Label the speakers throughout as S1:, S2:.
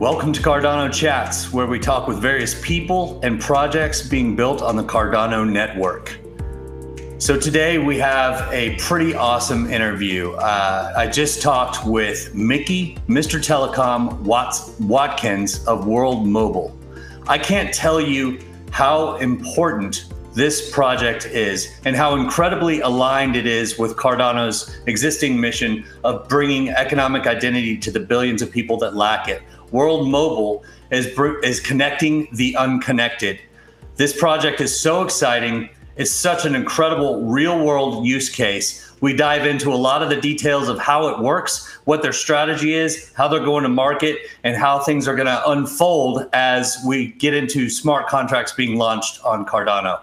S1: Welcome to Cardano Chats, where we talk with various people and projects being built on the Cardano network. So today we have a pretty awesome interview. I just talked with Micky, Mr. Telecom, Watkins of World Mobile. I can't tell you how important this project is and how incredibly aligned it is with Cardano's existing mission of bringing economic identity to the billions of people that lack it. World Mobile is connecting the unconnected. This project is so exciting. It's such an incredible real-world use case. We dive into a lot of the details of how it works, what their strategy is, how they're going to market, and how things are going to unfold as we get into smart contracts being launched on Cardano.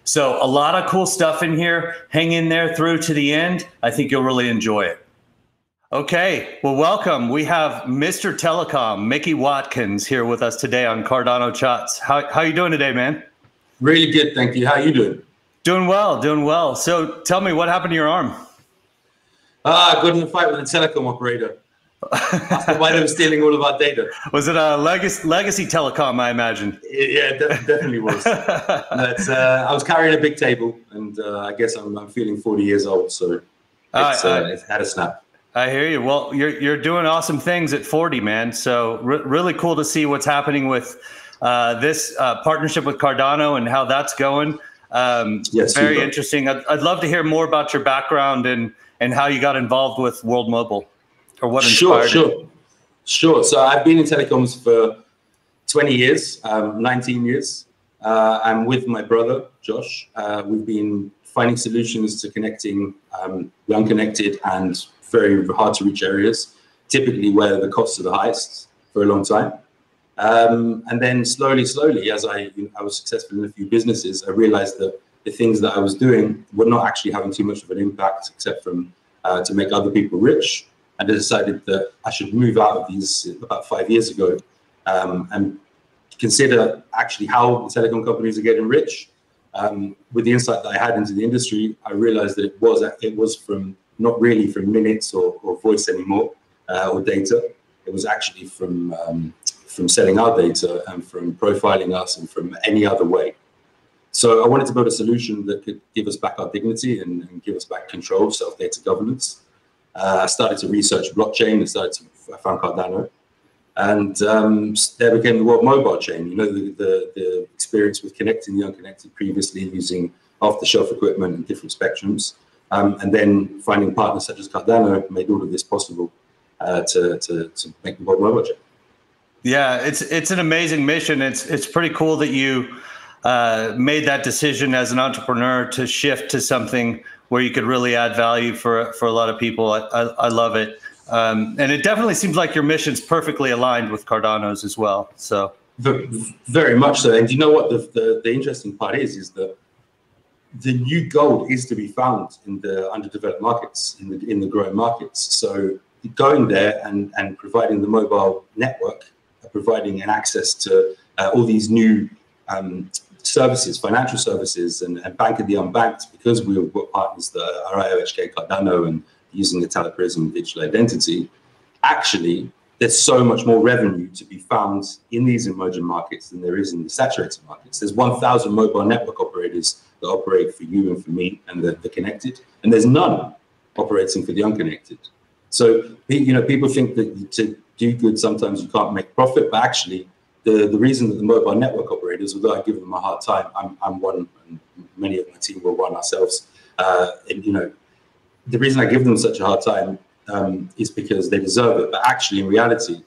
S1: So a lot of cool stuff in here. Hang in there through to the end. I think you'll really enjoy it. Okay, well, welcome. We have Mr. Telecom, Micky Watkins, here with us today on Cardano Chats. How you doing today, man?
S2: Really good, thank you. How you doing?
S1: Doing well, doing well. So tell me, what happened to your arm?
S2: I got in a fight with a telecom operator. That's why they were stealing all of our data.
S1: Was it a legacy telecom, I imagine?
S2: Yeah, definitely was. But, I was carrying a big table, and I guess I'm feeling 40 years old, so it's had a snap.
S1: I hear you. Well, you're doing awesome things at 40, man. So really cool to see what's happening with this partnership with Cardano and how that's going.
S2: Yes,
S1: very interesting. I'd love to hear more about your background and how you got involved with World Mobile, or what inspired it.
S2: Sure. So I've been in telecoms for 20 years, 19 years. I'm with my brother, Josh. We've been finding solutions to connecting the unconnected and very hard to reach areas, typically where the costs are the highest, for a long time. And then slowly, as I was successful in a few businesses, I realized that the things that I was doing were not actually having too much of an impact, except from to make other people rich. And I decided that I should move out of these about 5 years ago and consider actually how the telecom companies are getting rich. With the insight that I had into the industry, I realized that it was from not really from minutes or voice anymore or data. It was actually from selling our data and from profiling us and from any other way. So I wanted to build a solution that could give us back our dignity and give us back control, self-data governance. I started to research blockchain. I found Cardano, and there became the World Mobile chain. You know, the experience with connecting the unconnected previously using off-the-shelf equipment and different spectrums, and then finding partners such as Cardano made all of this possible to make the World Mobile chain.
S1: Yeah, it's an amazing mission. It's pretty cool that you made that decision as an entrepreneur to shift to something where you could really add value for a lot of people. I love it. And it definitely seems like your mission's perfectly aligned with Cardano's as well. So
S2: very much so. And you know what the interesting part is that the new gold is to be found in the underdeveloped markets, in the growing markets. So going there and providing the mobile network, providing an access to all these new services, financial services, and Bank of the Unbanked, because we were partners that are IOHK Cardano and using the Telepresence digital identity. Actually, there's so much more revenue to be found in these emerging markets than there is in the saturated markets. There's 1,000 mobile network operators that operate for you and for me and the connected, and there's none operating for the unconnected. So, you know, people think that to do good, sometimes you can't make profit, but actually the reason that the mobile network operators, although I give them a hard time, I'm one, and many of my team will one ourselves, and, you know, the reason I give them such a hard time is because they deserve it. But actually, in reality,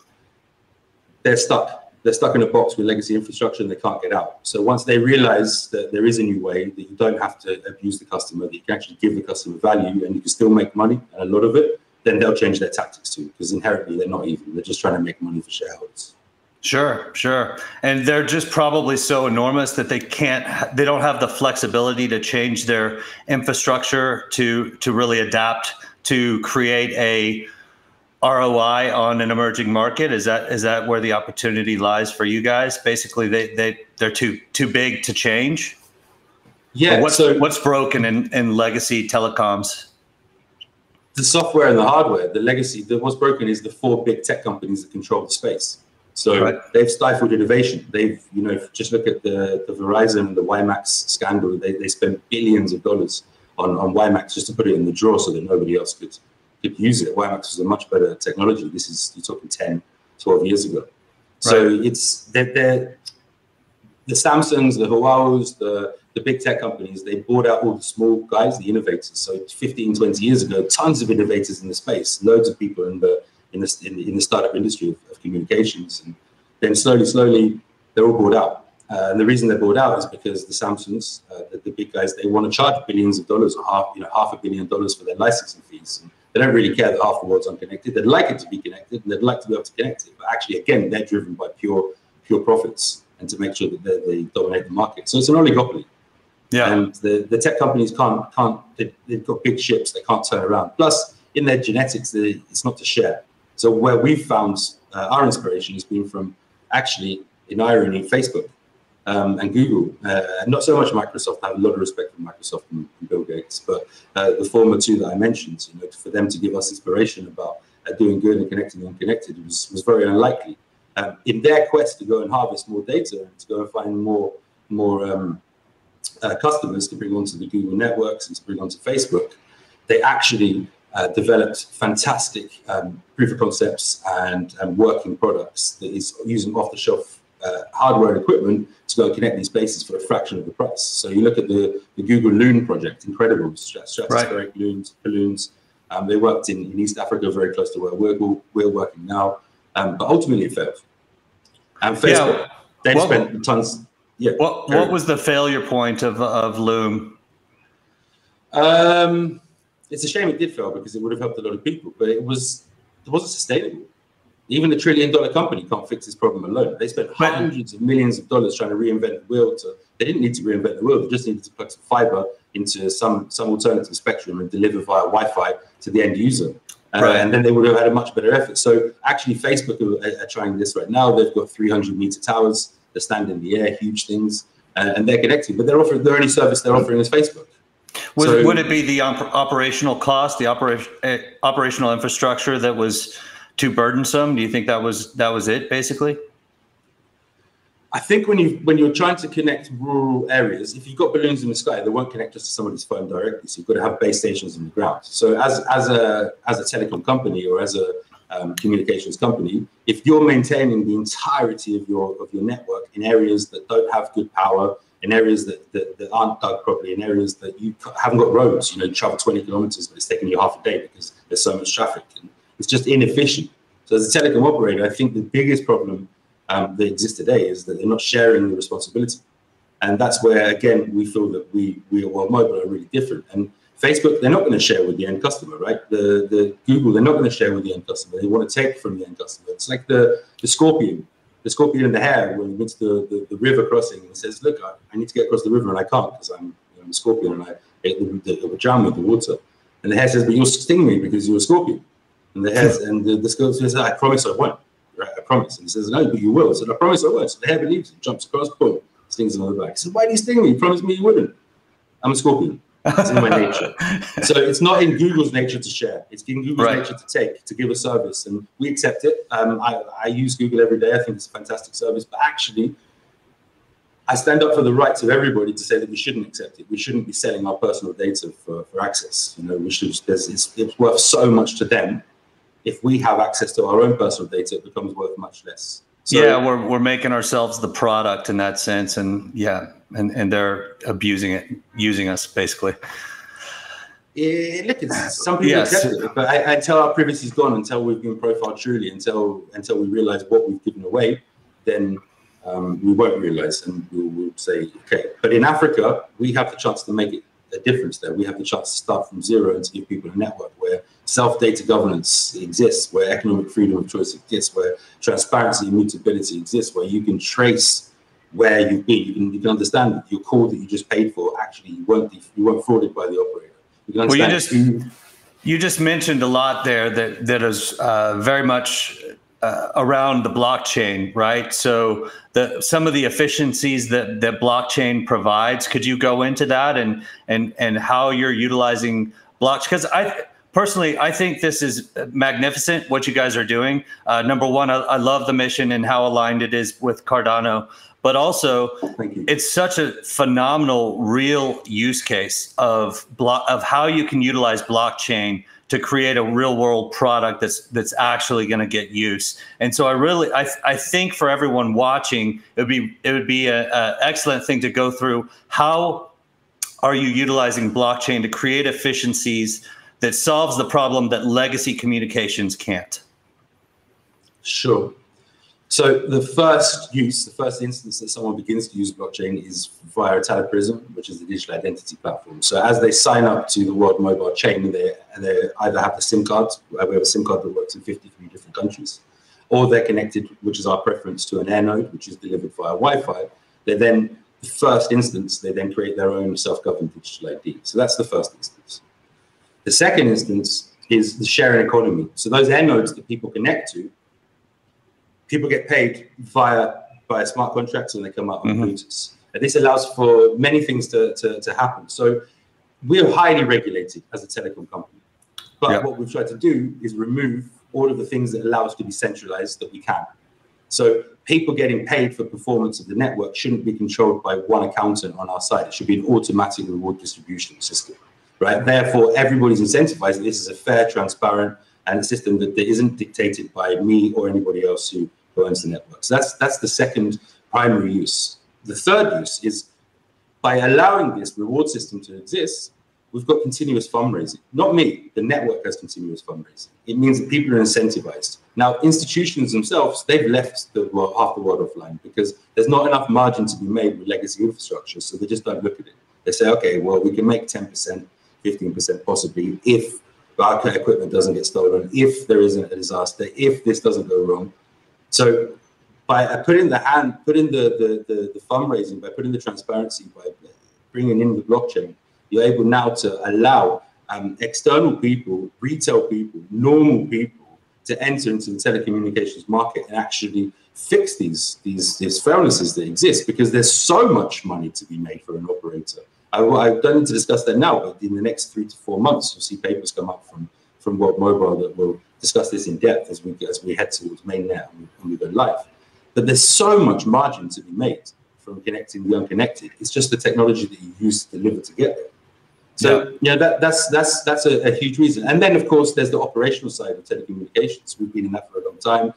S2: they're stuck. They're stuck in a box with legacy infrastructure and they can't get out. So once they realize that there is a new way, that you don't have to abuse the customer, that you can actually give the customer value and you can still make money, and a lot of it, then they'll change their tactics too, because inherently they're not evil. They're just trying to make money for shareholders.
S1: Sure. And they're just probably so enormous that they don't have the flexibility to change their infrastructure to really adapt to create a ROI on an emerging market. Is that where the opportunity lies for you guys? Basically, they're too big to change.
S2: Yeah.
S1: What's broken in legacy telecoms?
S2: The software and the hardware. The legacy. What's broken is the 4 big tech companies that control the space. So they've stifled innovation. They've, just look at the Verizon and the WiMAX scandal. They spent billions of dollars on WiMAX just to put it in the drawer so that nobody else could use it. WiMAX was a much better technology. You're talking 10, 12 years ago. So it's the Samsungs, the Huawei's, the big tech companies, they bought out all the small guys, the innovators. So 15, 20 years ago, tons of innovators in the space, loads of people in the startup industry of communications. And then slowly, they're all bought out. And the reason they're bought out is because the Samsungs, the big guys, they want to charge billions of dollars or $500 million for their licensing fees. And they don't really care that half the world's unconnected. They'd like it to be connected, and they'd like to be able to connect it. But actually, again, they're driven by pure profits and to make sure that they dominate the market. So it's an oligopoly. Yeah. And the tech companies they've got big ships, they can't turn around. Plus, in their genetics, it's not to share. So where we've found our inspiration has been from, actually, in irony, Facebook and Google. Not so much Microsoft. I have a lot of respect for Microsoft and Bill Gates, but the former two that I mentioned, for them to give us inspiration about doing good and connecting the unconnected was very unlikely. In their quest to go and harvest more data and to go and find more customers to bring onto the Google networks and to bring onto Facebook, they actually developed fantastic proof of concepts and working products that is using off-the-shelf hardware and equipment to go and connect these places for a fraction of the price. So you look at the Google Loon project, incredible, stratospheric balloons. They worked in East Africa, very close to where we're working now, but ultimately it failed. And Facebook, they've spent tons. Yeah.
S1: What was the failure point of Loom?
S2: It's a shame it did fail because it would have helped a lot of people, but it wasn't sustainable. Even a $1 trillion company can't fix this problem alone. They spent hundreds of millions of dollars trying to reinvent the wheel. They didn't need to reinvent the wheel. They just needed to plug some fiber into some alternative spectrum and deliver via Wi-Fi to the end user. And then they would have had a much better effort. So actually, Facebook are trying this right now. They've got 300-meter towers that stand in the air, huge things, and they're connected. But the only service they're offering is Facebook.
S1: Would it be the operational cost, the operational infrastructure that was too burdensome? Do you think that was it, basically?
S2: I think when you're trying to connect rural areas, if you've got balloons in the sky, they won't connect just to somebody's phone directly. So you've got to have base stations in the ground. So as a telecom company or as a communications company, if you're maintaining the entirety of your network in areas that don't have good power, in areas that aren't dug properly, in areas that you haven't got roads, you travel 20 kilometers, but it's taking you half a day because there's so much traffic. And it's just inefficient. So as a telecom operator, I think the biggest problem that exists today is that they're not sharing the responsibility. And that's where, again, we feel that we at World Mobile are really different. And Facebook, they're not going to share with the end customer, right? The Google, they're not going to share with the end customer. They want to take from the end customer. It's like the scorpion in the hare when he meets the river crossing and says, look, I need to get across the river and I can't because I'm a scorpion and it will drown me with the water. And the hare says, but you'll sting me because you're a scorpion. And the scorpion says, I promise I won't. Right, I promise. And he says, no, but you will. I said, I promise I won't. So the hare believes him, jumps across, boom, stings him on the back. He says, why do you sting me? You promised me you wouldn't. I'm a scorpion. It's in my nature. So it's not in Google's nature to share. It's in Google's nature to take, to give a service. And we accept it. I use Google every day. I think it's a fantastic service. But actually, I stand up for the rights of everybody to say that we shouldn't accept it. We shouldn't be selling our personal data for access. We should. It's worth so much to them. If we have access to our own personal data, it becomes worth much less. So,
S1: we're making ourselves the product in that sense, and and they're abusing it, using us basically.
S2: Look, some people accept it, but until our privacy is gone, until we've been profiled truly, until we realize what we've given away, then we won't realize, and we'll say, okay. But in Africa, we have the chance to make a difference there. We have the chance to start from zero and to give people a network where self-data governance exists, where economic freedom of choice exists, where transparency and mutability exists, where you can trace where you've been. You can understand that your call that you just paid for, actually you weren't frauded by the operator. You can understand
S1: you just mentioned a lot there that is very much around the blockchain, right? So some of the efficiencies that blockchain provides, could you go into that and how you're utilizing blockchain? Because personally, I think this is magnificent, what you guys are doing. Number one, I love the mission and how aligned it is with Cardano, but also it's such a phenomenal real use case of how you can utilize blockchain to create a real world product that's actually going to get use. And so I think for everyone watching, it would be an excellent thing to go through. How are you utilizing blockchain to create efficiencies that solves the problem that legacy communications can't?
S2: Sure. So the first instance that someone begins to use blockchain is via Telepresence, which is the digital identity platform. So as they sign up to the World Mobile Chain, they either have the SIM cards, we have a SIM card that works in 53 different countries, or they're connected, which is our preference, to an air node, which is delivered via Wi-Fi. The first instance, they then create their own self-governed digital ID. So that's the first instance. The second instance is the sharing economy. So those air nodes that people connect to, people get paid via smart contracts and they come out on routers. And this allows for many things to happen. So we're highly regulated as a telecom company. But what we've tried to do is remove all of the things that allow us to be centralized that we can. So people getting paid for performance of the network shouldn't be controlled by one accountant on our side. It should be an automatic reward distribution system, right? Therefore, everybody's incentivized that this is a fair, transparent, and a system that isn't dictated by me or anybody else who owns the network. So that's the second primary use. The third use is by allowing this reward system to exist, we've got continuous fundraising. Not me, the network has continuous fundraising. It means that people are incentivized. Now, institutions themselves, they've left half the world offline because there's not enough margin to be made with legacy infrastructure, so they just don't look at it. They say, okay, well, we can make 10%, 15% possibly if our equipment doesn't get stolen, if there isn't a disaster, if this doesn't go wrong. So by putting the fundraising, by putting the transparency, by bringing in the blockchain, you're able now to allow external people, retail people, normal people to enter into the telecommunications market and actually fix these failnesses that exist, because there's so much money to be made for an operator. I don't need to discuss that now, but in the next 3 to 4 months, you'll see papers come up from World Mobile that will discuss this in depth as we head towards mainnet and we go live. But there's so much margin to be made from connecting the unconnected. It's just the technology that you use to deliver to get there. So that's a huge reason. And then of course there's the operational side of telecommunications. We've been in that for a long time,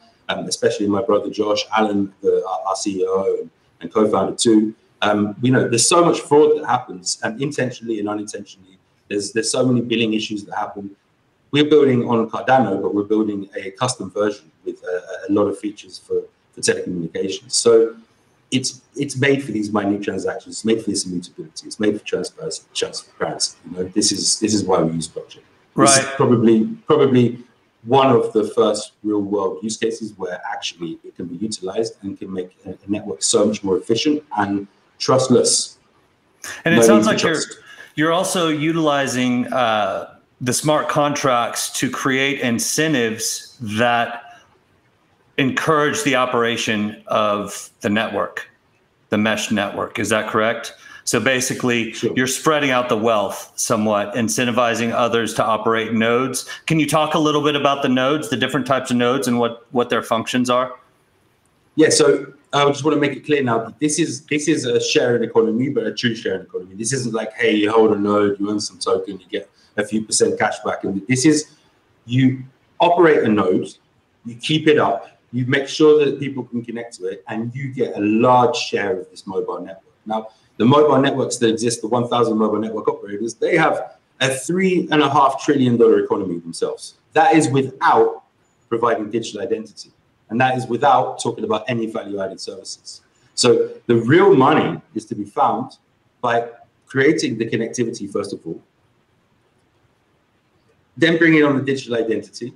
S2: especially my brother Josh, Alan, our CEO and co-founder too. There's so much fraud that happens, intentionally and unintentionally. There's so many billing issues that happen. We're building on Cardano, but we're building a custom version with a lot of features for telecommunications. So it's made for these minute transactions. It's made for this immutability. It's made for transparency. This is why we use blockchain.
S1: Right.
S2: This is probably one of the first real world use cases where actually it can be utilized and can make a network so much more efficient and trustless.
S1: And it sounds like you're also utilizing the smart contracts to create incentives that encourage the operation of the network, the mesh network. Is that correct? So basically, you're spreading out the wealth somewhat, incentivizing others to operate nodes. Can you talk a little bit about the nodes, the different types of nodes, and what their functions are?
S2: Yeah, so I just want to make it clear now, this is a sharing economy, but a true sharing economy. This isn't like, hey, you hold a node, you earn some token, you get a few % cash back. And this is, you operate a node, you keep it up, you make sure that people can connect to it, and you get a large share of this mobile network. Now, the mobile networks that exist, the 1,000 mobile network operators, they have a $3.5 trillion economy themselves. That is without providing digital identity. And that is without talking about any value-added services. So the real money is to be found by creating the connectivity, first of all, then bringing on the digital identity.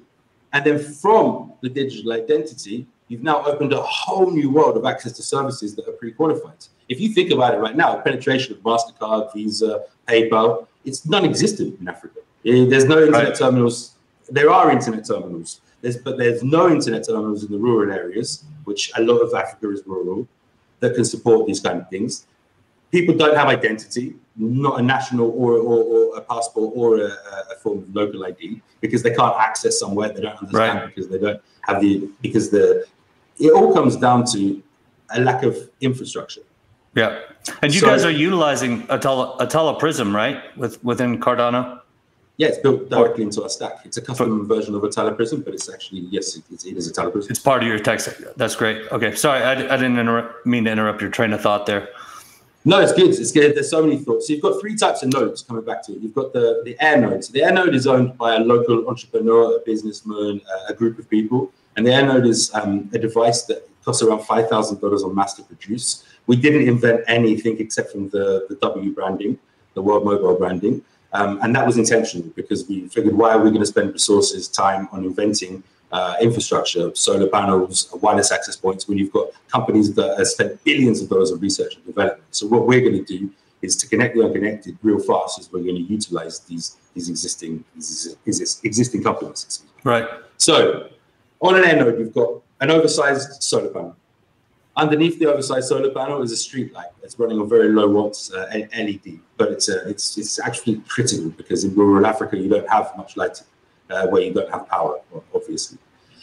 S2: And then from the digital identity, you've now opened a whole new world of access to services that are pre-qualified. If you think about it right now, penetration of MasterCard, Visa, PayPal, it's non-existent in Africa. There's no internet terminals. There are internet terminals, but there's no internet terminals in the rural areas, which a lot of Africa is rural, that can support these kind of things. People don't have identity. not a national or a passport or a form of local ID, because they can't access somewhere they don't understand, because they don't have it all comes down to a lack of infrastructure.
S1: Yeah. And you guys are utilizing a Teleprism, right? Within Cardano?
S2: Yeah, it's built directly into our stack. It's a custom version of a Teleprism, but it's actually, yes, it is a Teleprism. It's
S1: part of your tech stack. That's great. Okay. Sorry, I didn't mean to interrupt your train of thought there.
S2: No, it's good. It's good. There's so many thoughts. So you've got three types of nodes, coming back to it. You've got the Air node. So the Air node is owned by a local entrepreneur, a businessman, a group of people. And the Air node is a device that costs around $5,000 on mass to produce. We didn't invent anything except from the W branding, the World Mobile branding. And that was intentional, because we figured, why are we going to spend resources, time on inventing infrastructure, solar panels, wireless access points, when you've got companies that have spent billions of dollars on research and development? So what we're going to do is to connect the unconnected real fast. Is we're going to utilize these existing companies.
S1: Right.
S2: So on an Air node, you've got an oversized solar panel. Underneath the oversized solar panel is a street light that's running on very low watts LED, but it's actually critical, because in rural Africa you don't have much lighting, where you don't have power, obviously.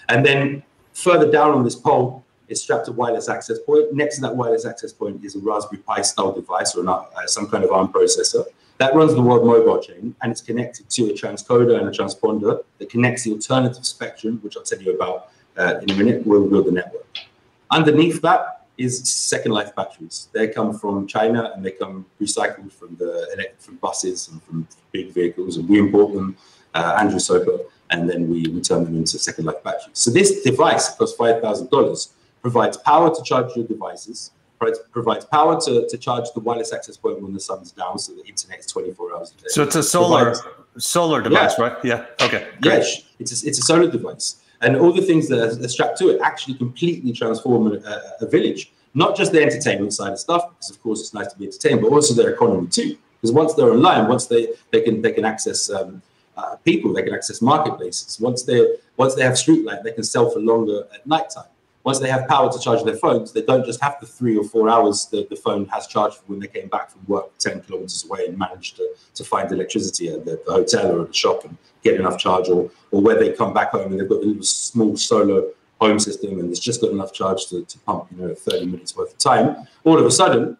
S2: And then further down on this pole is strapped a wireless access point. Next to that wireless access point is a Raspberry Pi style device, or some kind of ARM processor that runs the World Mobile chain, and it's connected to a transcoder and a transponder that connects the alternative spectrum, which I'll tell you about in a minute. We'll build the network. Underneath that is second life batteries. They come from China, and they come recycled from buses and from big vehicles, and we import them, Andrew Soper, and then we turn them into second life batteries. So this device costs $5,000, provides power to charge your devices, provides power to charge the wireless access point when the sun's down, so the internet is 24 hours a day.
S1: So it's a solar device, right? Yeah. Okay. Great.
S2: Yeah, it's a solar device. And all the things that are strapped to it actually completely transform a village. Not just the entertainment side of stuff, because of course it's nice to be entertained, but also their economy too. Because once they're online, once they can access people, they can access marketplaces. Once they have street light, they can sell for longer at nighttime. Once they have power to charge their phones, they don't just have the 3 or 4 hours that the phone has charged for when they came back from work 10 kilometers away and managed to find electricity at the hotel or at the shop and get enough charge, or where they come back home and they've got the little small solar home system and it's just got enough charge to pump 30 minutes worth of time. All of a sudden,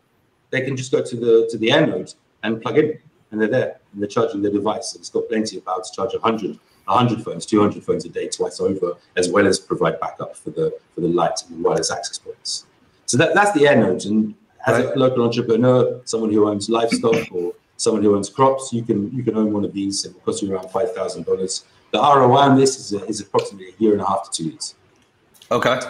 S2: they can just go to the Air node and plug in, and they're there and they're charging their device. And it's got plenty of power to charge 100 phones, 200 phones a day, twice over, as well as provide backup for the light and the wireless access points. So that's the Air nodes. And as a local entrepreneur, someone who owns livestock or someone who owns crops, you can own one of these. It will cost you around $5,000. The ROI on this is approximately 1.5 to 2 years.
S1: Okay.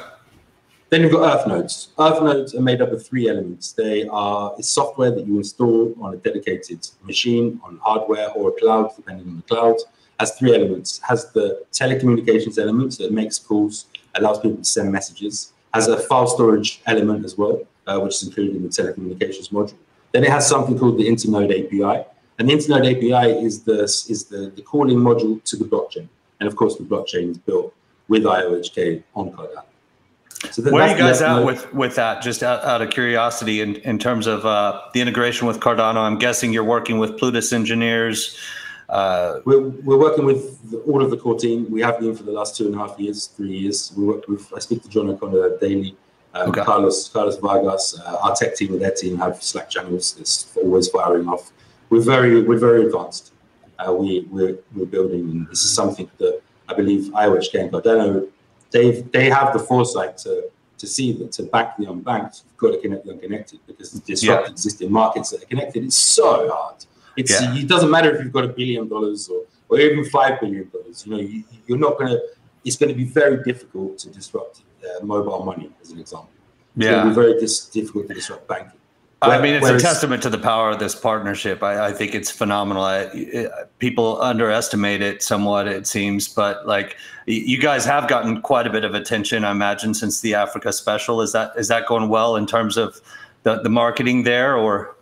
S2: Then you've got Earth nodes. Earth nodes are made up of 3 elements. It's software that you install on a dedicated machine, on hardware or a cloud, depending on the cloud. Has 3 elements. Has the telecommunications element, so it makes calls, allows people to send messages. Has a file storage element as well, which is included in the telecommunications module. Then it has something called the Internode API. And the Internode API is the calling module to the blockchain. And of course, the blockchain is built with IOHK on Cardano. So
S1: where are you guys at with that? Just out of curiosity, in terms of the integration with Cardano, I'm guessing you're working with Plutus engineers.
S2: We're working with all of the core team. We have been for the last 2.5 years, 3 years. I speak to John O'Connor daily. Okay. Carlos Vargas, our tech team and their team have Slack channels that's always firing off. We're very advanced. We're building, and this is something that I believe IOHK and Cardano, they have the foresight to see that to back the unbanked, you've got to connect the unconnected, because to disrupt existing markets that are connected, it's so hard. It doesn't matter if you've got $1 billion or even $5 billion. You're not going to. It's going to be very difficult to disrupt mobile money, as an example. It's going to be very difficult to disrupt banking.
S1: It's a testament to the power of this partnership. I think it's phenomenal. People underestimate it somewhat, it seems, but you guys have gotten quite a bit of attention, I imagine, since the Africa special. Is that going well in terms of the marketing there, or?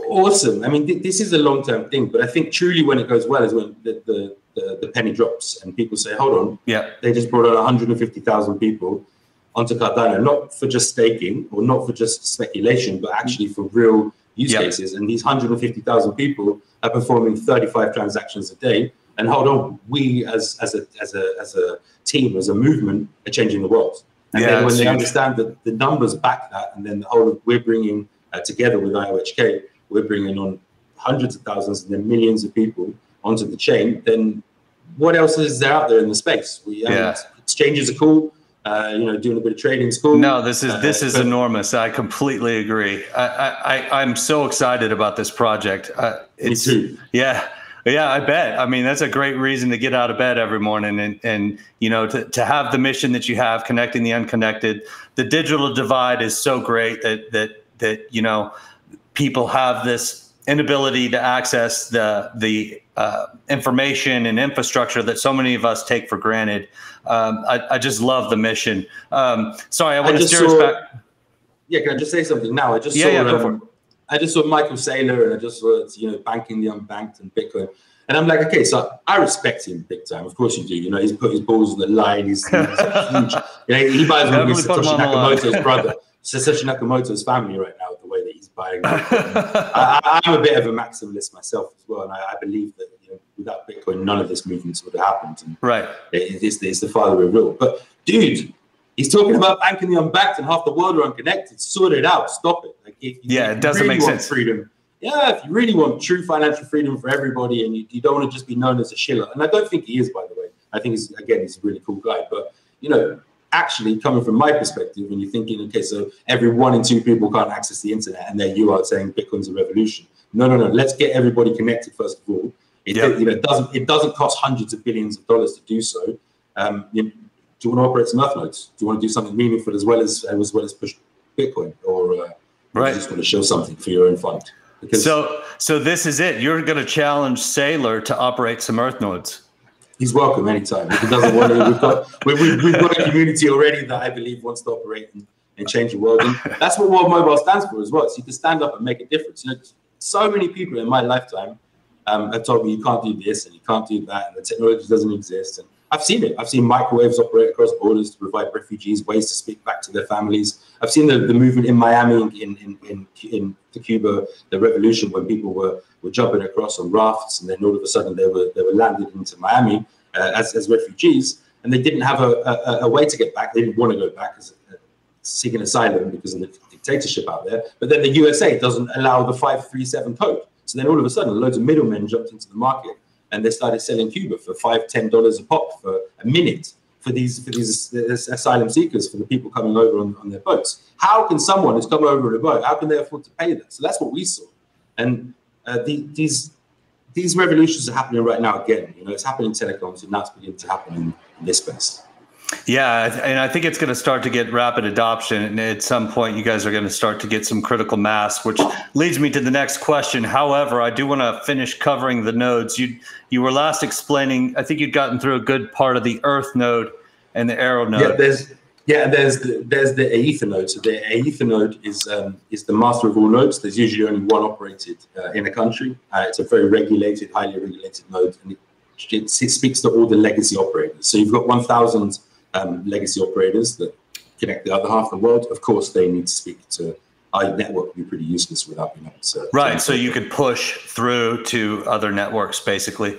S2: Awesome. I mean, this is a long-term thing, but I think truly when it goes well is when the penny drops and people say, hold on, they just brought on 150,000 people onto Cardano, not for just staking or not for just speculation, but actually for real use cases, and these 150,000 people are performing 35 transactions a day. And hold on, we as a team, as a movement, are changing the world. And then when they understand that the numbers back that, and then the whole of, we're bringing together with IOHK, we're bringing on hundreds of thousands and then millions of people onto the chain, then what else is there out there in the space? Exchanges are cool. Doing a bit of trading is cool.
S1: No, this is enormous. I completely agree. I'm so excited about this project.
S2: Me too.
S1: Yeah, I bet. I mean, that's a great reason to get out of bed every morning and to have the mission that you have, connecting the unconnected. The digital divide is so great that people have this inability to access the information and infrastructure that so many of us take for granted. I just love the mission. Sorry, I want to steer us back.
S2: Yeah, can I just say something now? I just saw Michael Saylor, and I just saw banking the unbanked and Bitcoin, and I'm like, okay, so I respect him big time. Of course you do. He's put his balls on the line. He's huge. He buys one with Satoshi Nakamoto's brother, Satoshi Nakamoto's family right now. The way that he's buying, I'm a bit of a maximalist myself as well, and I believe that without Bitcoin, none of this movement would have happened. And
S1: right,
S2: it's the father of real. But dude, he's talking about banking the unbanked and half the world are unconnected. Sort it out. Stop it.
S1: It doesn't make sense.
S2: Freedom. Yeah, if you really want true financial freedom for everybody, and you don't want to just be known as a shiller, and I don't think he is, by the way. I think he's a really cool guy. But actually, coming from my perspective, when you're thinking, okay, so every 1 in 2 people can't access the internet, and there you are saying Bitcoin's a revolution. No. Let's get everybody connected first of all. It doesn't cost hundreds of billions of dollars to do so. Do you want to operate some Earth nodes? Do you want to do something meaningful as well as push Bitcoin, or you just want to show something for your own fund?
S1: So this is it. You're going to challenge Saylor to operate some Earth nodes.
S2: He's welcome anytime. If he doesn't want to, we've got a community already that I believe wants to operate and change the world. And that's what World Mobile stands for as well. So you can stand up and make a difference. So many people in my lifetime have told me you can't do this and you can't do that, and the technology doesn't exist. And I've seen it. I've seen microwaves operate across borders to provide refugees ways to speak back to their families. I've seen the movement in Miami, in the Cuba, the revolution, when people were jumping across on rafts, and then all of a sudden they were landed into Miami as refugees, and they didn't have a way to get back. They didn't want to go back seeking asylum because of the dictatorship out there. But then the USA doesn't allow the 537 code. So then all of a sudden, loads of middlemen jumped into the market, and they started selling Cuba for $5-10 a pop for a minute for these asylum seekers, for the people coming over on their boats. How can someone who's come over on a boat, how can they afford to pay that? So that's what we saw. And these revolutions are happening right now again. It's happening in telecoms, and now it's beginning to happen in this space.
S1: Yeah, and I think it's going to start to get rapid adoption, and at some point you guys are going to start to get some critical mass, which leads me to the next question. However, I do want to finish covering the nodes. You were last explaining, I think you'd gotten through a good part of the Earth node and the Arrow node.
S2: There's the Aether node. So the Aether node is the master of all nodes. There's usually only one operated in a country. It's a very regulated, highly regulated node, and it speaks to all the legacy operators. So you've got 1,000 legacy operators that connect the other half of the world. Of course, they need to speak to our network. Would be pretty useless without being able to.
S1: Right. So you could push through to other networks, basically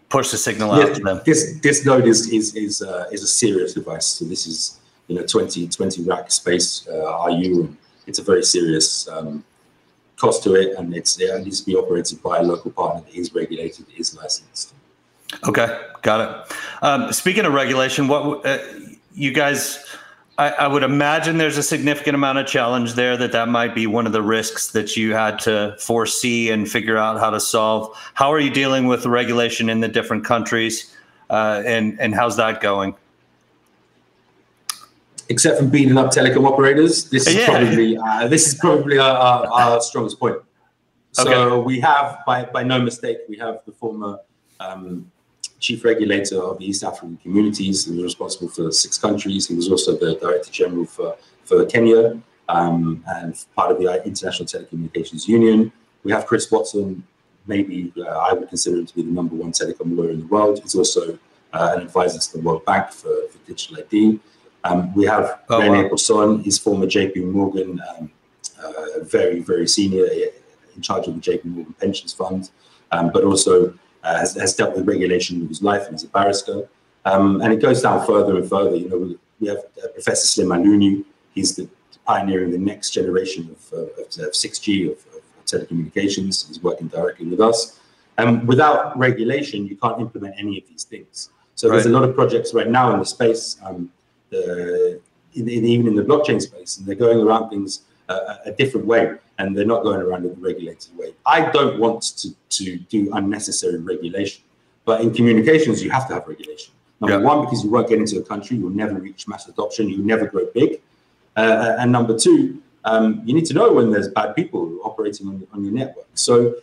S1: push the signal out to them.
S2: This node is a serious device. So this is 20 rack space RU, and it's a very serious cost to it, and it needs to be operated by a local partner that is regulated, is licensed.
S1: Okay, got it. Speaking of regulation, what you guys, I would imagine there's a significant amount of challenge there, that might be one of the risks that you had to foresee and figure out how to solve. How are you dealing with the regulation in the different countries, and how's that going?
S2: Except from beating up telecom operators, this is probably our strongest point. So we have, by no mistake, we have the former chief regulator of the East African communities, who was responsible for 6 countries. He was also the director general for Kenya, and part of the International Telecommunications Union. We have Chris Watson, maybe I would consider him to be the #1 telecom lawyer in the world. He's also an advisor to the World Bank for digital ID. We have René Bosson, he's former JP Morgan, very, very senior. in charge of the JP Morgan Pensions Fund, but also has dealt with regulation of his life and as a barrister. And it goes down further and further. You know, we have Professor Slim Aluni. He's the pioneering the next generation of 6G, of telecommunications. He's working directly with us. Without regulation, you can't implement any of these things. So there's a lot of projects right now in the space, even in the blockchain space, and they're going around things a different way, and they're not going around it the regulated way. I don't want to do unnecessary regulation, but in communications, you have to have regulation. Number one, because you won't get into a country, you'll never reach mass adoption, you'll never grow big. And number two, you need to know when there's bad people operating on your network. So,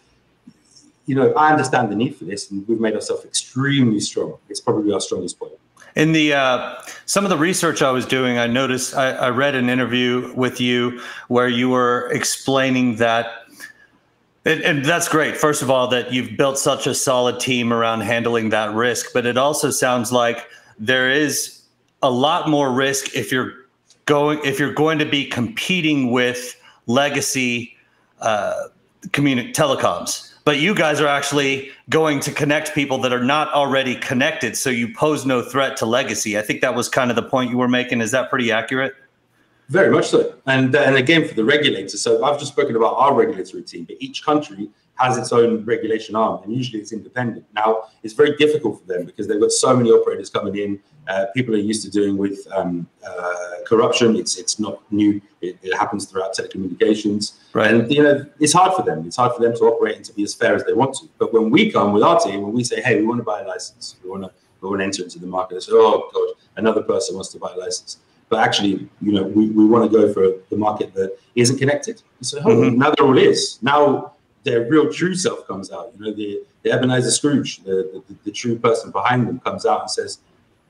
S2: you know, I understand the need for this, and we've made ourselves extremely strong. It's probably our strongest point. In the
S1: some of the research I was doing, I noticed I read an interview with you where you were explaining that, and that's great. First of all, that you've built such a solid team around handling that risk, but it also sounds like there is a lot more risk if you're going to be competing with legacy telecoms. But you guys are actually going to connect people that are not already connected, so you pose no threat to legacy. I think that was kind of the point you were making. Is that pretty accurate?
S2: Very much so. And again, for the regulators, so I've just spoken about our regulatory team, but each country has its own regulation arm, and usually it's independent. Now, it's very difficult for them because they've got so many operators coming in. People are used to dealing with corruption. It's not new. It happens throughout telecommunications. Right. And, you know, it's hard for them. It's hard for them to operate and to be as fair as they want to. But when we come with our team, when we say, hey, we want to buy a license, we want to enter into the market, they say, oh, God, another person wants to buy a license. But actually, you know, we want to go for the market that isn't connected. So now there all is. Now their real true self comes out. You know, the Ebenezer Scrooge, the true person behind them comes out and says,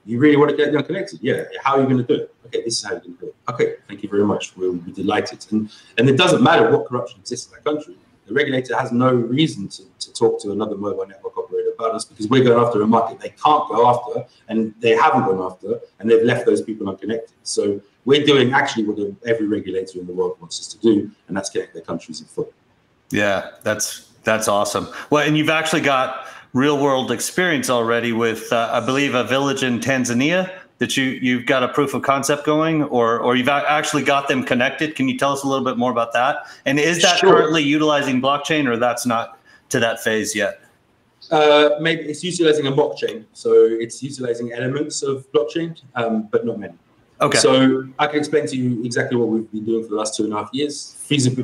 S2: you really want to get them connected? Yeah. How are you going to do it? Okay, this is how you're going to do it. Okay, thank you very much. We'll be delighted. And it doesn't matter what corruption exists in that country. The regulator has no reason to talk to another mobile network operator about us because we're going after a market they can't go after, and they haven't gone after, and they've left those people unconnected. So we're doing actually what every regulator in the world wants us to do, and that's connect their countries in full. Yeah, that's awesome. Well, and you've actually got real world experience already with, I believe, a village in Tanzania that you've got a proof of concept going, or you've actually got them connected. Can you tell us a little bit more about that? And is that currently utilizing blockchain, or that's not to that phase yet? Maybe it's utilizing a blockchain. So it's utilizing elements of blockchain, but not many. Okay. So I can explain to you exactly what we've been doing for the last 2.5 years.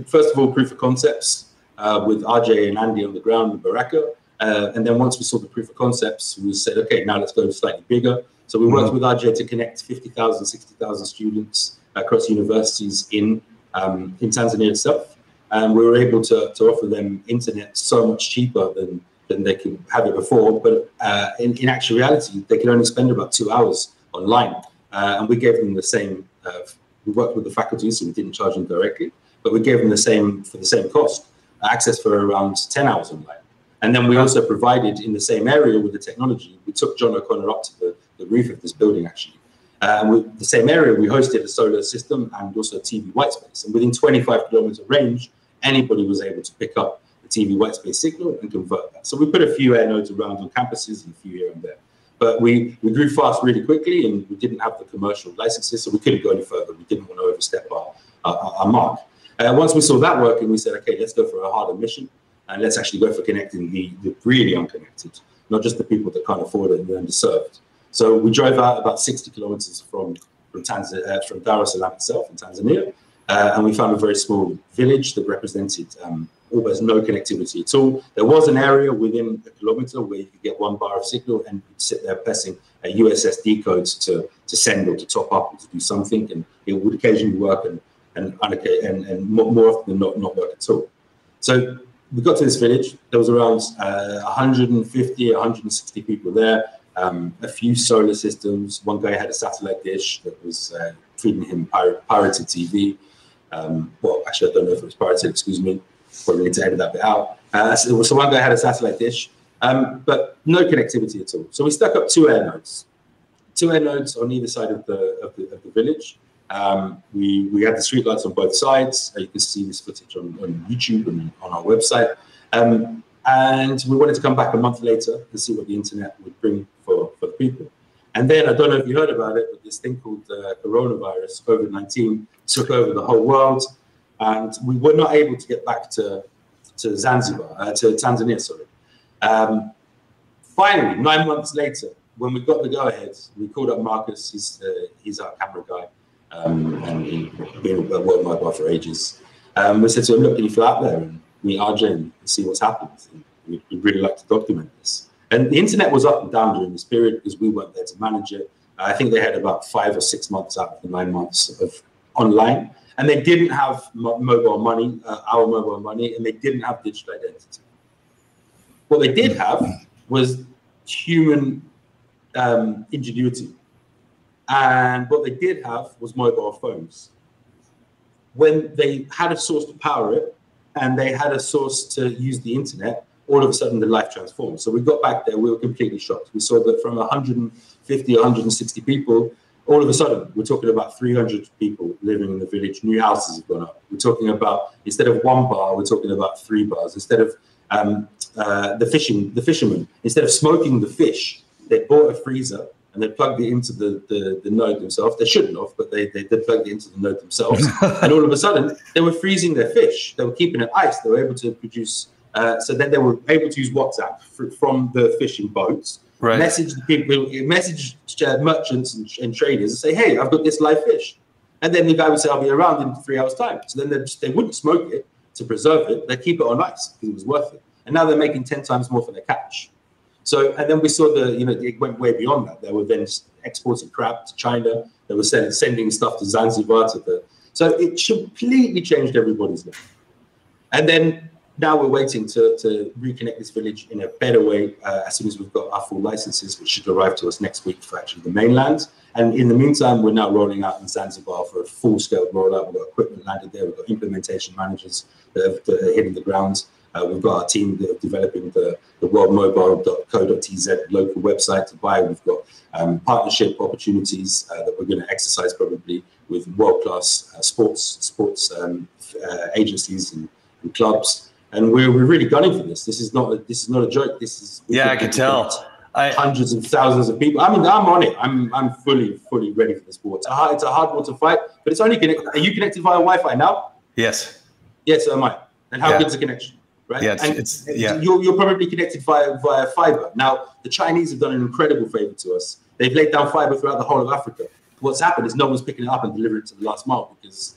S2: First of all, proof of concepts with RJ and Andy on the ground with Baraka. And then once we saw the proof of concepts, we said, okay, now let's go slightly bigger. So we worked with RJ to connect 50,000, 60,000 students across universities in Tanzania itself. And we were able to offer them internet so much cheaper than they could have it before. But in actual reality, they could only spend about 2 hours online. And we gave them the same, we worked with the faculty, so we didn't charge them directly, but we gave them the same, for the same cost, access for around 10 hours online. And then we also provided in the same area with the technology, we took John O'Connor up to the roof of this building, actually. And with the same area, we hosted a solar system and also a TV white space. And within 25 kilometers range, anybody was able to pick up the TV white space signal and convert that. So we put a few air nodes around on campuses and a few here and there. But we grew fast really quickly, and we didn't have the commercial licenses, so we couldn't go any further. We didn't want to overstep our mark. Once we saw that working, we said, okay, let's go for a harder mission. And let's actually go for connecting the really unconnected, not just the people that can't afford it and the underserved. So we drove out about 60 kilometers from Dar es Salaam itself in Tanzania, and we found a very small village that represented almost no connectivity at all. There was an area within a kilometer where you could get 1 bar of signal and you'd sit there pressing a USSD codes to send or to top up or to do something, and it would occasionally work and more often than not work at all. So we got to this village. There was around 150, 160 people there, a few solar systems. One guy had a satellite dish that was feeding him pirated TV. Well, actually, I don't know if it was pirated, excuse me. Probably need to edit that bit out. So one guy had a satellite dish, but no connectivity at all. So we stuck up 2 air nodes on either side of the village. We had the streetlights on both sides. You can see this footage on YouTube and on our website. And we wanted to come back a month later and see what the internet would bring for the people. And then, I don't know if you heard about it, but this thing called coronavirus, COVID-19, took over the whole world. And we were not able to get back to Zanzibar, to Tanzania, sorry. Finally, 9 months later, when we got the go-ahead, we called up Marcus. He's our camera guy, and he's been at World Mobile for ages. We said to him, look, can you fly out there and meet RJ and see what's happened? We'd really like to document this. And the internet was up and down during this period because we weren't there to manage it. I think they had about 5 or 6 months out of the 9 months of online. And they didn't have mobile money, our mobile money, and they didn't have digital identity. What they did have was human ingenuity. And what they did have was mobile phones. When they had a source to power it and they had a source to use the internet, all of a sudden the life transformed. So we got back there, we were completely shocked. We saw that from 150, 160 people, all of a sudden we're talking about 300 people living in the village. New houses have gone up. We're talking about, instead of 1 bar, we're talking about 3 bars. Instead of the fishermen, instead of smoking the fish, they bought a freezer and they plugged it into the node themselves. They shouldn't have, but they plugged it into the node themselves. And all of a sudden, they were freezing their fish. They were keeping it iced. They were able to produce, so then they were able to use WhatsApp from the fishing boats, right. Message the people, message merchants and traders and say, hey, I've got this live fish. And then the guy would say, I'll be around in 3 hours' time. So then they wouldn't smoke it to preserve it. They'd keep it on ice because it was worth it. And now they're making 10 times more for their catch. So, and then we saw it went way beyond that. They were then exporting crab to China. They were sending stuff to Zanzibar. So it completely changed everybody's life. And then now we're waiting to reconnect this village in a better way as soon as we've got our full licenses, which should arrive to us next week for actually the mainland. And in the meantime, we're now rolling out in Zanzibar for a full-scale rollout. We've got equipment landed there. We've got implementation managers that are hitting the ground. We've got our team that are developing the worldmobile.co.tz local website to buy. We've got partnership opportunities that we're going to exercise probably with world-class sports agencies and clubs. And we're really gunning for this. This is not a joke. This is
S1: I can tell.
S2: Hundreds of thousands of people. I mean, I'm on it. I'm fully ready for the sport. It's a hard water fight, but it's only connected. Are you connected via Wi-Fi now?
S1: Yes.
S2: Yes, so am I. And how good's the connection? Right?
S1: Yeah,
S2: You're probably connected via fiber. Now, the Chinese have done an incredible favor to us. They've laid down fiber throughout the whole of Africa. What's happened is no one's picking it up and delivering it to the last mile because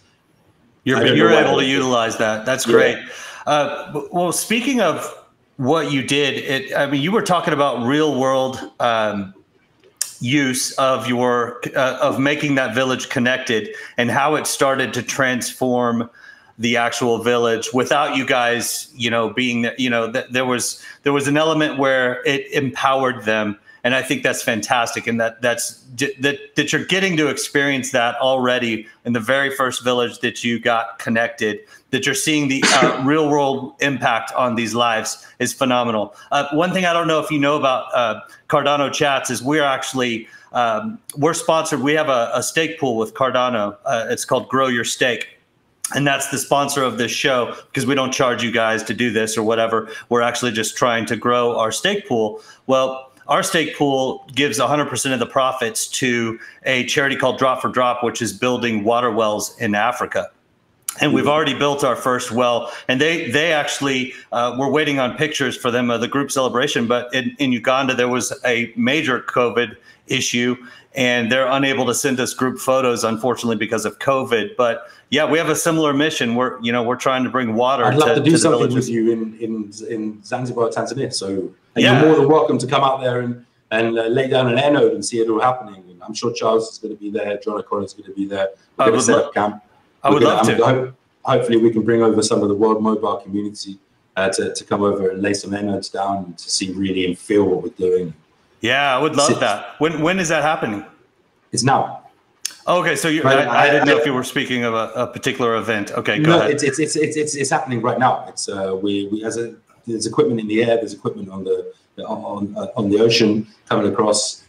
S1: you're able to utilize that. That's great. Well, speaking of what you did, you were talking about real world use of of making that village connected and how it started to transform the actual village without you guys, being there. There was an element where it empowered them, and I think that's fantastic. And that you're getting to experience that already in the very first village that you got connected. That you're seeing the real world impact on these lives is phenomenal. One thing I don't know if you know about Cardano Chats is we're actually we're sponsored. We have a stake pool with Cardano. It's called Grow Your Stake. And that's the sponsor of this show because we don't charge you guys to do this or whatever. We're actually just trying to grow our stake pool. Well, our stake pool gives 100% of the profits to a charity called Drop for Drop, which is building water wells in Africa. And we've already built our first well, and they actually we're waiting on pictures for them of the group celebration. But in Uganda, there was a major COVID issue, and they're unable to send us group photos, unfortunately, because of COVID. But yeah, we have a similar mission. We're trying to bring water.
S2: I'd love to do something with you in Zanzibar, Tanzania. So you're more than welcome to come out there and lay down an air node and see it all happening. And I'm sure Charles is going to be there. John O'Connor is going to be there. We're going to set up camp.
S1: I would love to.
S2: Hopefully, we can bring over some of the World Mobile community to come over and lay some air nodes down to see really and feel what we're doing.
S1: Yeah, I would love that. When is that happening? It's
S2: now.
S1: Okay, so I didn't know if you were speaking of a particular event. Okay, go ahead.
S2: It's happening right now. It's there's equipment in the air, there's equipment on the ocean coming across.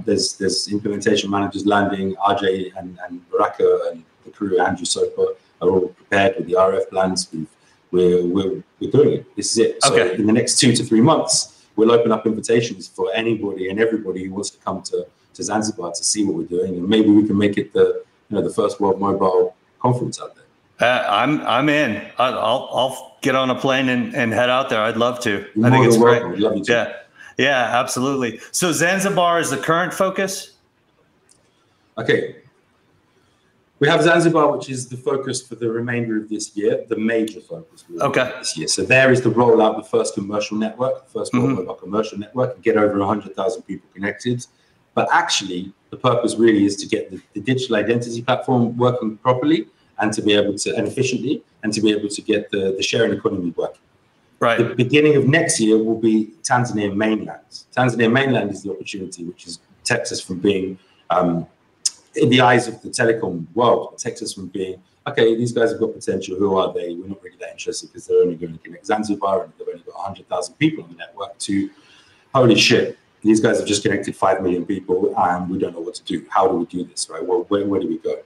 S2: There's implementation managers landing. RJ and Baraka and the crew, Andrew Soper, are all prepared with the RF plans. We're doing it. This is it. So in the next 2 to 3 months, we'll open up invitations for anybody and everybody who wants to come to Zanzibar to see what we're doing, and maybe we can make it the first World Mobile Conference out there.
S1: I'm in. I'll get on a plane and head out there. I'd love to.
S2: I think it's great. I'd love you to.
S1: Yeah, absolutely. So Zanzibar is the current focus?
S2: Okay. We have Zanzibar, which is the focus for the remainder of this year, the major focus this year. So there is to roll out the first commercial network, the first mobile commercial network, and get over 100,000 people connected. But actually, the purpose really is to get the digital identity platform working properly and to be able to, and efficiently, and to be able to get the sharing economy working.
S1: Right.
S2: The beginning of next year will be Tanzania mainland. Tanzania mainland is the opportunity, which takes us from being, in the eyes of the telecom world, it takes us from being, okay, these guys have got potential. Who are they? We're not really that interested because they're only going to connect Zanzibar and they've only got 100,000 people on the network, to, holy shit, these guys have just connected 5 million people and we don't know what to do. How do we do this, right? Well, where do we go?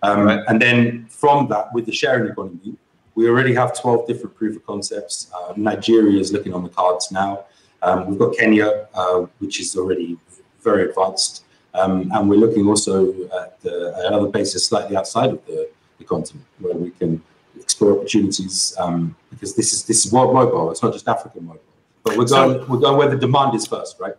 S2: And then from that, with the sharing economy, we already have 12 different proof of concepts. Nigeria is looking on the cards now. We've got Kenya, which is already very advanced. And we're looking also at other places slightly outside of the continent where we can explore opportunities, because this is world mobile. It's not just African mobile. But we're going where the demand is first, right?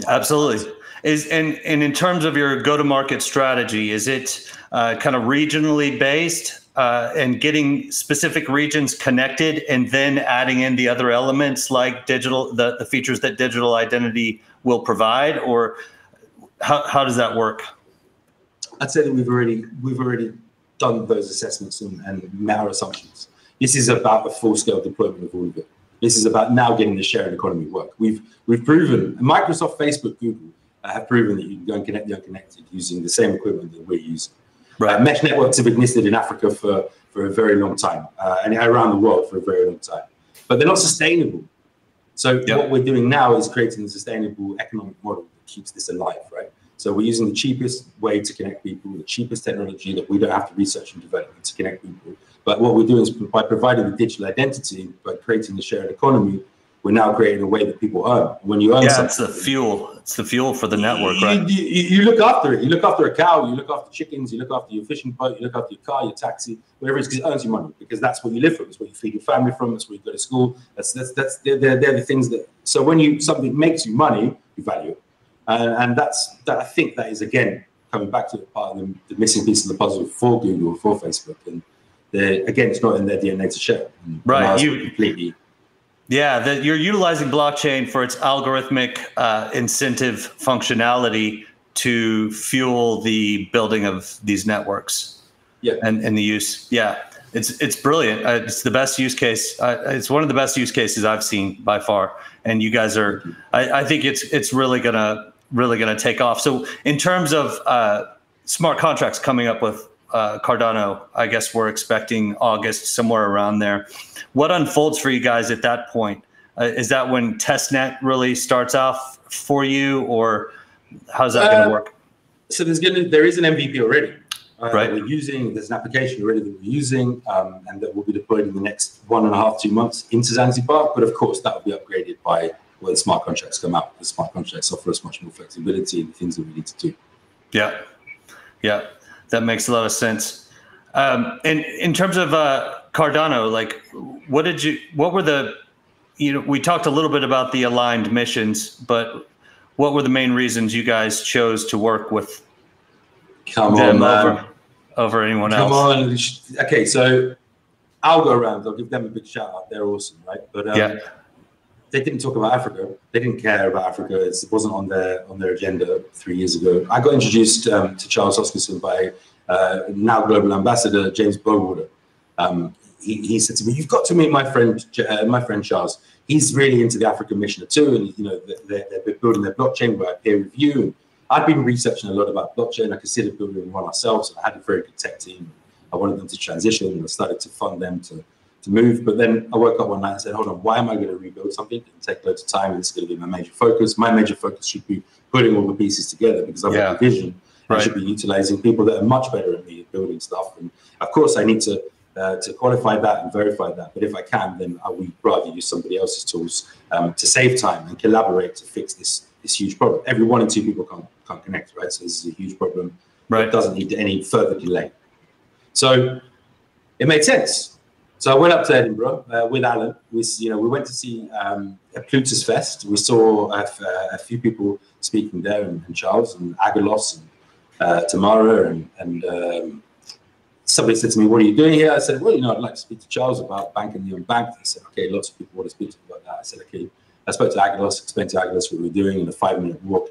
S1: Absolutely. And in terms of your go-to-market strategy, is it kind of regionally based and getting specific regions connected and then adding in the other elements like the features that digital identity will provide, or how does that work?
S2: I'd say that we've already done those assessments and met our assumptions. This is about a full-scale deployment of all of it. This is about now getting the sharing economy work. We've proven, Microsoft, Facebook, Google have proven that you can go and connect the unconnected using the same equipment that we're using. Right. Mesh networks have existed in Africa for a very long time, and around the world for a very long time, but they're not sustainable. So what we're doing now is creating a sustainable economic model that keeps this alive, right? So we're using the cheapest way to connect people, the cheapest technology that we don't have to research and develop to connect people. But what we're doing is by providing the digital identity, by creating the shared economy, we're now creating a way that people earn. When you earn something,
S1: it's the fuel. It's the fuel for the network, right?
S2: You look after it. You look after a cow. You look after chickens. You look after your fishing boat. You look after your car, your taxi, whatever it is, because it earns you money. Because that's what you live from. It's what you feed your family from. It's where you go to school. They're the things that. So when something makes you money, you value it, and that. I think that is again coming back to part of the missing piece of the puzzle for Google, for Facebook, and again, it's not in their DNA to share.
S1: Right.
S2: You completely.
S1: Yeah, that you're utilizing blockchain for its algorithmic incentive functionality to fuel the building of these networks.
S2: Yeah,
S1: and the use. Yeah, it's brilliant. It's the best use case. It's one of the best use cases I've seen by far. And you guys are. I think it's really gonna take off. So in terms of smart contracts coming up with Cardano, I guess we're expecting August, somewhere around there. What unfolds for you guys at that point? Is that when testnet really starts off for you, or how's that going to work?
S2: So there is an MVP already.
S1: Right.
S2: We're using, there's an application already that we're using, and that will be deployed in the next 1.5 to 2 months into Zanzibar. But of course, that will be upgraded by when the smart contracts come out. The smart contracts offer us much more flexibility in the things that we need to do.
S1: Yeah, that makes a lot of sense. And in terms of Cardano, like, what were the, we talked a little bit about the aligned missions, but what were the main reasons you guys chose to work with them over anyone else?
S2: Come on. Okay, so I'll go around. I'll give them a big shout out. They're awesome, right? But they didn't talk about Africa. They didn't care about Africa. It wasn't on their agenda 3 years ago. I got introduced to Charles Hoskinson by now global ambassador James Bowater. He said to me, "You've got to meet my friend Charles. He's really into the African mission too, and they're building their blockchain by peer review." And I've been researching a lot about blockchain. I considered building one ourselves, and I had a very good tech team. I wanted them to transition, and I started to fund them to move. But then I woke up one night and said, hold on, why am I going to rebuild something? It take loads of time, and it's going to be my major focus. My major focus should be putting all the pieces together, because I've got a vision. I should be utilizing people that are much better at me at building stuff. And of course, I need to qualify that and verify that. But if I can, then I would rather use somebody else's tools to save time and collaborate to fix this huge problem. Every 1 in 2 people can't connect, right? So this is a huge problem. It doesn't need any further delay. So it made sense. So I went up to Edinburgh with Alan. We went to see a Plutus Fest. We saw a few people speaking there, and Charles and Agalos and Tamara and somebody said to me, what are you doing here? I said, well, I'd like to speak to Charles about banking the unbanked. He said, okay, lots of people want to speak to you about that. I said, okay. I spoke to Agalos, explained to Agalos what we were doing in a 5-minute walk.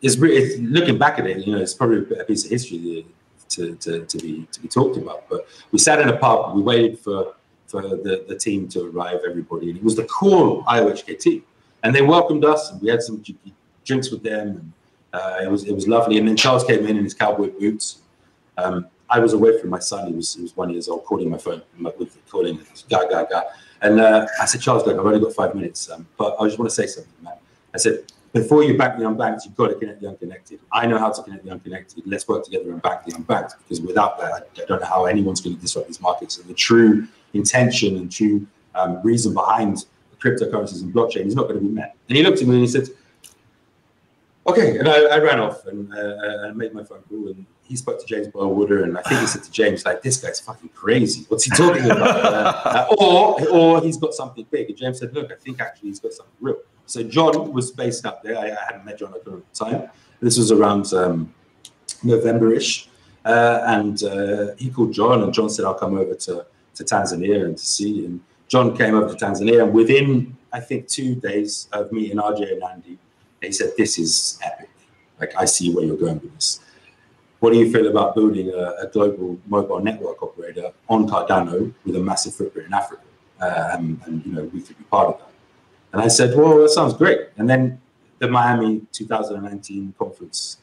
S2: It's looking back at it, it's probably a piece of history to be talked about. But we sat in a pub, we waited for the team to arrive, everybody, and it was the core IOHK team. And they welcomed us, and we had some drinks with them, and it was lovely. And then Charles came in his cowboy boots. I was away from my son. He was 1 year old, calling my phone, calling, ga. And I said, Charles, I've only got 5 minutes, but I just want to say something, man. I said, before you bank the unbanked, you've got to connect the unconnected. I know how to connect the unconnected. Let's work together and bank the unbanked, because without that, I don't know how anyone's going to disrupt these markets. And the true intention and true reason behind cryptocurrencies and blockchain is not going to be met. And he looked at me and he said, okay. And I ran off and made my phone call, and he spoke to James Boyle-Wooder, and I think he said to James, like, this guy's fucking crazy. What's he talking about? Or he's got something big. And James said, look, I think actually he's got something real. So John was based up there. I hadn't met John at the time. This was around November-ish. And he called John, and John said, I'll come over to Tanzania and to see. And John came over to Tanzania, and within, I think, 2 days of meeting RJ and Andy, he said, this is epic. Like, I see where you're going with this. What do you feel about building a global mobile network operator on Cardano with a massive footprint in Africa? And we could be part of that. And I said, well, that sounds great. And then the Miami 2019 conference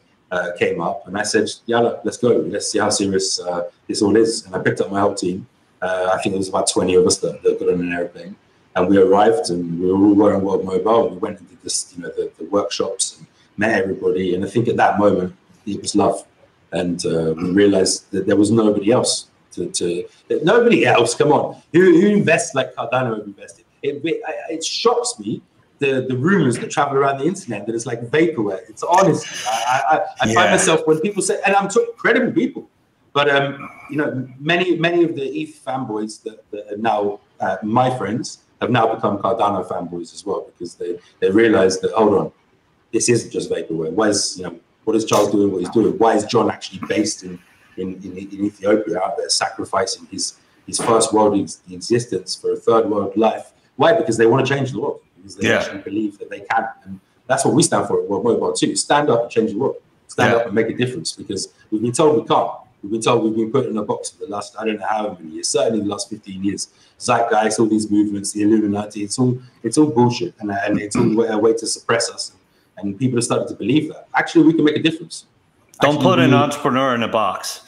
S2: came up, and I said, yalla, let's go. Let's see how serious this all is. And I picked up my whole team. I think there was about 20 of us that got on an airplane. And we arrived, and we were all wearing World Mobile. We went and did this, the workshops, and met everybody. And I think at that moment, it was love. And we realized that there was nobody else nobody else. Come on, who invests like Cardano have invested? It shocks me the rumors that travel around the internet that it's like vaporware. It's honestly, I find myself when people say, and I'm talking credible people, but many of the ETH fanboys that are now my friends have now become Cardano fanboys as well, because they realize that, hold on, this isn't just vaporware. What is Charles doing? What he's doing? Why is John actually based in Ethiopia out there, sacrificing his first world existence for a third world life? Why? Because they want to change the world. Because they actually believe that they can, and that's what we stand for at World Mobile too. Stand up and change the world. Stand up and make a difference. Because we've been told we can't. We've been told we've been put in a box for the last, I don't know how many years. Certainly the last 15 years. Zeitgeist, all these movements, the Illuminati. It's all bullshit, and it's all a way to suppress us. And people have started to believe that. Actually, we can make a difference.
S1: Don't put an entrepreneur in a box.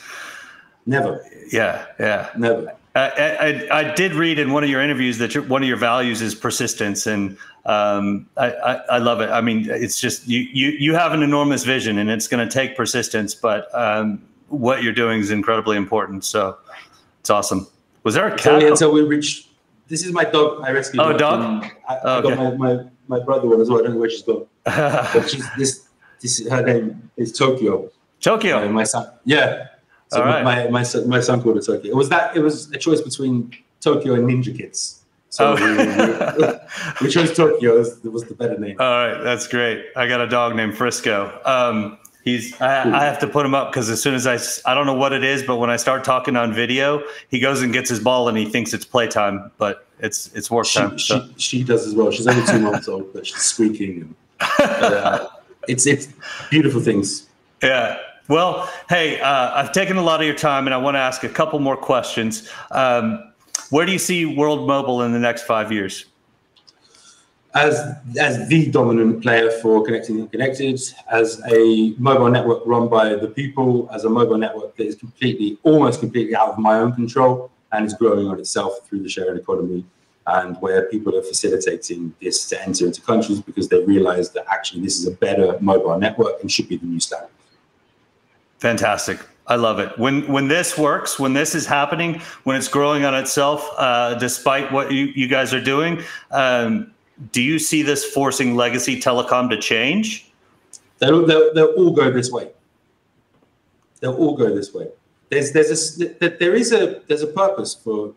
S2: Never.
S1: Yeah.
S2: Never.
S1: I did read in one of your interviews that one of your values is persistence, and I love it. I mean, it's just you have an enormous vision, and it's going to take persistence. But what you're doing is incredibly important. So it's awesome. Was there a cat?
S2: Until we reach. This is my dog. I rescued.
S1: Oh, dog.
S2: I got my brother one as well. I don't know where she's gone. But her name is Tokyo.
S1: Tokyo.
S2: My son. Yeah. So my son called her Tokyo. It was a choice between Tokyo and Ninja Kids. So we chose Tokyo. It was the better name.
S1: All right, that's great. I got a dog named Frisco. I have to put him up because as soon as I don't know what it is, but when I start talking on video, he goes and gets his ball and he thinks it's playtime, but it's work time.
S2: She does as well. She's only 2 months old, but she's squeaking. And, it's beautiful things.
S1: Yeah. Well, hey, I've taken a lot of your time, and I want to ask a couple more questions. Where do you see World Mobile in the next 5 years?
S2: As the dominant player for connecting the unconnected, as a mobile network run by the people, as a mobile network that is almost completely out of my own control, and it's growing on itself through the sharing economy, and where people are facilitating this to enter into countries because they realize that actually this is a better mobile network and should be the new standard.
S1: Fantastic. I love it. When this works, when this is happening, when it's growing on itself, despite what you guys are doing, do you see this forcing legacy telecom to change?
S2: They'll all go this way. They'll all go this way. There's a purpose for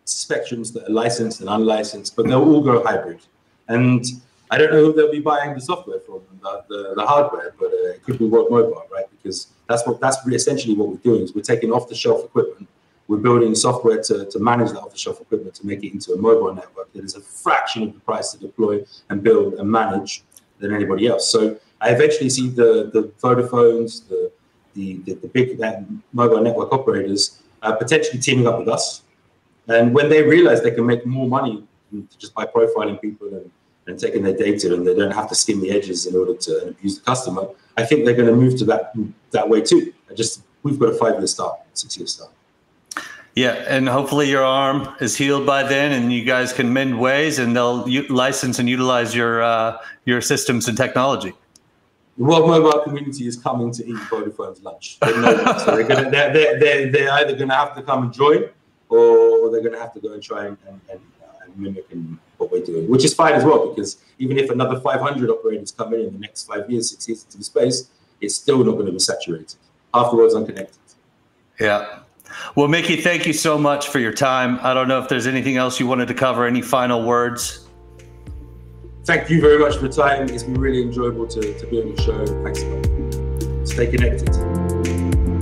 S2: spectrums that are licensed and unlicensed, but they'll all go hybrid. And I don't know who they'll be buying the software from, the hardware, but it could be World Mobile, right? Because that's essentially what we're doing is we're taking off-the-shelf equipment. We're building software to manage that off-the-shelf equipment to make it into a mobile network that is a fraction of the price to deploy and build and manage than anybody else. So I eventually see the Vodafones, the big mobile network operators potentially teaming up with us. And when they realize they can make more money just by profiling people and taking their data, and they don't have to skim the edges in order to abuse the customer, I think they're going to move to that way too. We've got a 5-year start, 6-year start.
S1: Yeah, and hopefully your arm is healed by then, and you guys can mend ways, and they'll license and utilize your systems and technology.
S2: The World Mobile community is coming to eat Vodafone's lunch. They know that. So they're either going to have to come and join, or they're going to have to go and try and mimic what we're doing, which is fine as well, because even if another 500 operators come in the next 5 years, 6 years into the space, it's still not going to be saturated. Afterwards, unconnected.
S1: Yeah. Well, Micky, thank you so much for your time. I don't know if there's anything else you wanted to cover. Any final words?
S2: Thank you very much for the time. It's been really enjoyable to be on the show. Thanks a lot. Stay connected.